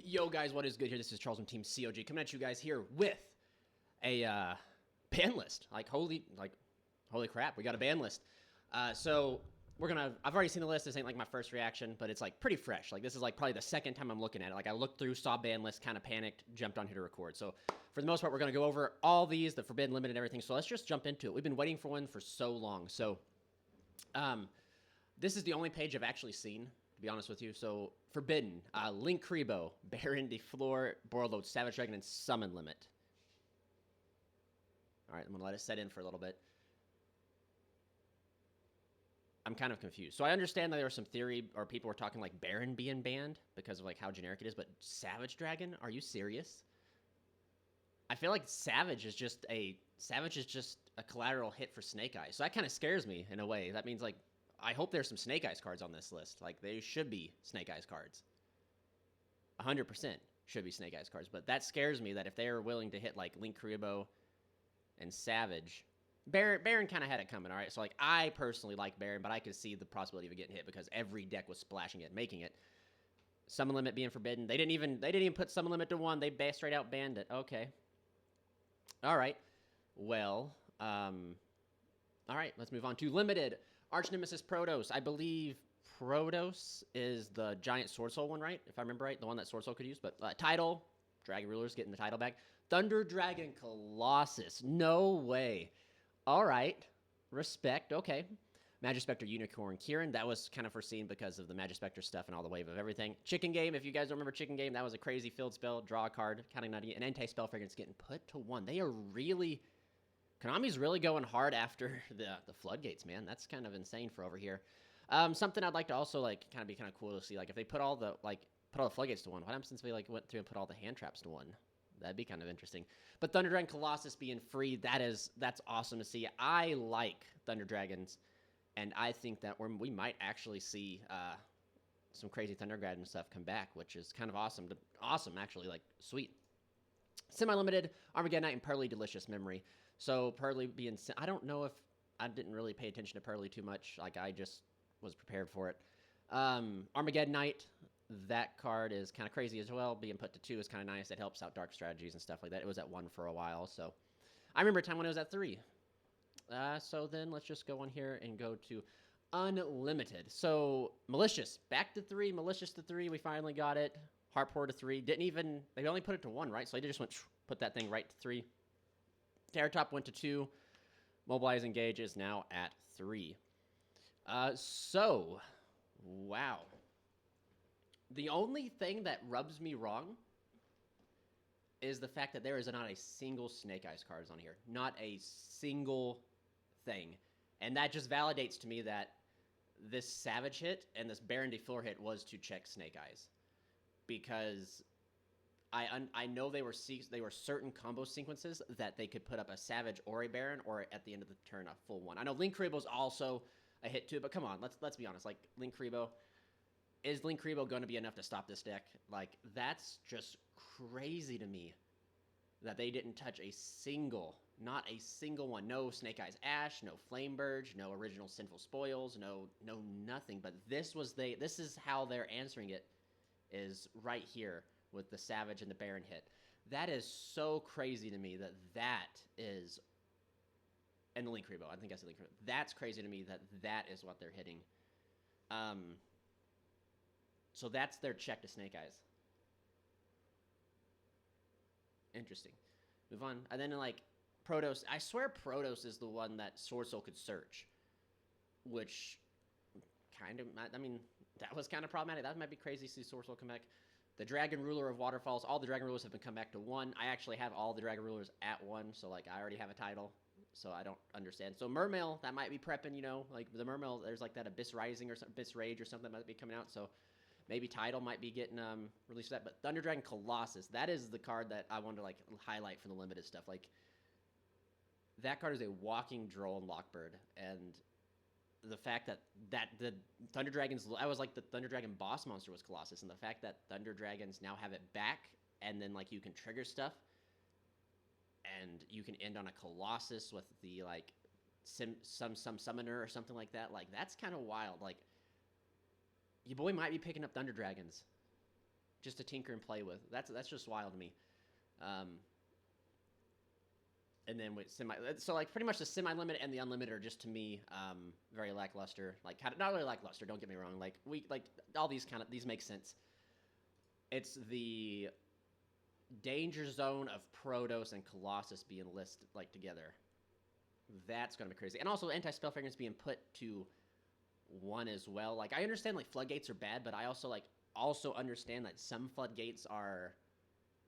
Yo, guys, what is good here? This is Charles from Team COG coming at you guys here with a ban list. Holy crap, we got a ban list. So I've already seen the list. This ain't like my first reaction, but it's like pretty fresh. Like this is like probably the second time I'm looking at it. Like I looked through, saw ban list, kind of panicked, jumped on here to record. So for the most part, we're gonna go over all these, the forbidden, limited, and everything. So let's just jump into it. We've been waiting for one for so long. So, this is the only page I've actually seen, to be honest with you. So, Forbidden, Link Kribo, Baron DeFleur, Borload, Savage Dragon, and Summon Limit. Alright, I'm going to let it set in for a little bit. I'm kind of confused. So I understand that there was some theory, or people were talking like Baron being banned because of like how generic it is, but Savage Dragon? Are you serious? I feel like Savage is just a collateral hit for Snake Eyes. So that kind of scares me in a way. That means like I hope there's some Snake Eyes cards on this list. Like, they should be Snake Eyes cards. 100% should be Snake Eyes cards. But that scares me that if they are willing to hit, like, Link Kuriboh and Savage... Baron kind of had it coming, all right? So, like, I personally like Baron, but I could see the possibility of it getting hit because every deck was splashing it, making it. Summon Limit being forbidden. They didn't even put Summon Limit to 1. They straight out banned it. Okay. All right. Well, all right, let's move on to Limited. Arch Nemesis Protos. I believe Protos is the giant Sword Soul one, right? If I remember right, the one that Sword Soul could use. But title, Dragon Rulers getting the title back. Thunder Dragon Colossus. No way. All right. Respect. Okay. Magispector Unicorn Kieran. That was kind of foreseen because of the Magispector stuff and all the wave of everything. Chicken Game. If you guys don't remember Chicken Game, that was a crazy field spell. Draw a card. Counting nutty. An anti-spell fragrance getting put to 1. They are really... Konami's really going hard after the floodgates, man. That's kind of insane for over here. Something I'd like to also like kind of be kind of cool to see, like if they put all the floodgates to 1. What happens since we like went through and put all the hand traps to 1? That'd be kind of interesting. But Thunder Dragon Colossus being free, that's awesome to see. I like Thunder Dragons, and I think that we might actually see some crazy Thunder Dragon stuff come back, which is kind of awesome. Awesome, actually, like sweet. Semi-limited, Armageddon Knight, and Pearly Delicious Memory. So Pearly being... I don't know if... I didn't really pay attention to Pearly too much. Like, I just was prepared for it. Armageddon Knight, that card is kind of crazy as well. Being put to 2 is kind of nice. It helps out dark strategies and stuff like that. It was at 1 for a while, so... I remember a time when it was at 3. So then let's just go on here and go to Unlimited. So, Malicious, back to 3. Malicious to 3, we finally got it. Harpor to 3. Didn't even... They only put it to 1, right? So they just went... Put that thing right to 3. Terror Top went to 2. Mobilize Engage is now at 3. So... Wow. The only thing that rubs me wrong is the fact that there is not a single Snake Eyes cards on here. Not a single thing. And that just validates to me that this Savage hit and this Baron DeFleur hit was to check Snake Eyes. Because I know they were certain combo sequences that they could put up a Savage or a Baron, or at the end of the turn a full 1. I know Link Kuriboh's also a hit too, but come on, let's be honest. Like Link Kuriboh, is Link Kuriboh going to be enough to stop this deck? Like that's just crazy to me that they didn't touch not a single one. No Snake Eyes Ash, no Flame Burge, no original Sinful Spoils, no nothing. But this is how they're answering it. Is right here with the Savage and the Baron hit. That is so crazy to me that is... And the Link Kuriboh. I think I said Link Kuriboh. That's crazy to me that is what they're hitting. So that's their check to Snake Eyes. Interesting. Move on. And then like Protos. I swear Protos is the one that Sword Soul could search. Which... kind of, I mean, that was kind of problematic. That might be crazy to see Sword Soul come back. The Dragon Ruler of Waterfalls, all the Dragon Rulers have been come back to 1. I actually have all the Dragon Rulers at 1, so, like, I already have a title, so I don't understand. So Mermail, that might be prepping, you know, like, the Mermail, there's, like, that Abyss Rising or Abyss Rage or something that might be coming out, so maybe title might be getting released for that. But Thunder Dragon Colossus, that is the card that I wanted to, like, highlight from the limited stuff. Like, that card is a walking Droll and Lockbird, and... the fact that the Thunder Dragons... I was like, the Thunder Dragon boss monster was Colossus, and the fact that Thunder Dragons now have it back, and then, like, you can trigger stuff, and you can end on a Colossus with the, like, some summoner or something like that. Like, that's kind of wild. Like, your boy might be picking up Thunder Dragons. just to tinker and play with. That's just wild to me. And then with so like pretty much the semi-limit and the unlimited are just to me very lackluster. Like not really lackluster. Don't get me wrong. Like all these these make sense. It's the danger zone of Protos and Colossus being listed like together. That's gonna be crazy. And also anti-spell fragrance being put to 1 as well. Like I understand like floodgates are bad, but I also understand that some floodgates are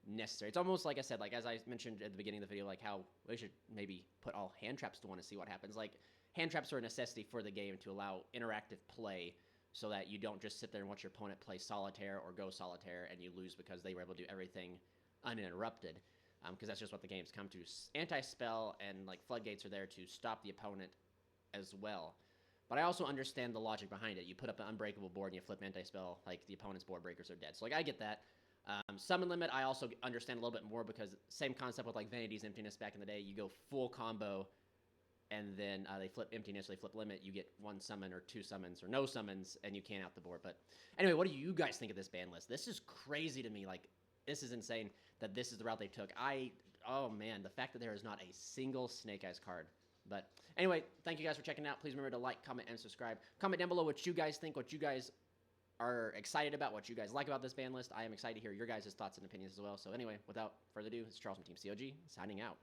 necessary. It's almost like I said, like as I mentioned at the beginning of the video, like how we should maybe put all hand traps to 1 to see what happens. Like hand traps are a necessity for the game to allow interactive play, so that you don't just sit there and watch your opponent play solitaire or go solitaire and you lose because they were able to do everything uninterrupted. Because that's just what the game's come to. Anti-spell and like floodgates are there to stop the opponent as well. But I also understand the logic behind it. You put up an unbreakable board and you flip anti-spell, like the opponent's board breakers are dead. So like I get that. Summon limit I also understand a little bit more, because same concept with like Vanity's Emptiness back in the day. You go full combo and then they flip Emptiness, they flip limit, you get 1 summon or 2 summons or no summons and you can't out the board. But anyway, what do you guys think of this ban list? This is crazy to me. Like this is insane that this is the route they took. Oh man, the fact that there is not a single Snake Eyes card. But anyway, thank you guys for checking out. Please remember to like, comment, and subscribe. Comment down below what you guys think, what you guys are excited about, what you guys like about this ban list. I am excited to hear your guys' thoughts and opinions as well. So anyway, without further ado, it's Charles from Team COG signing out.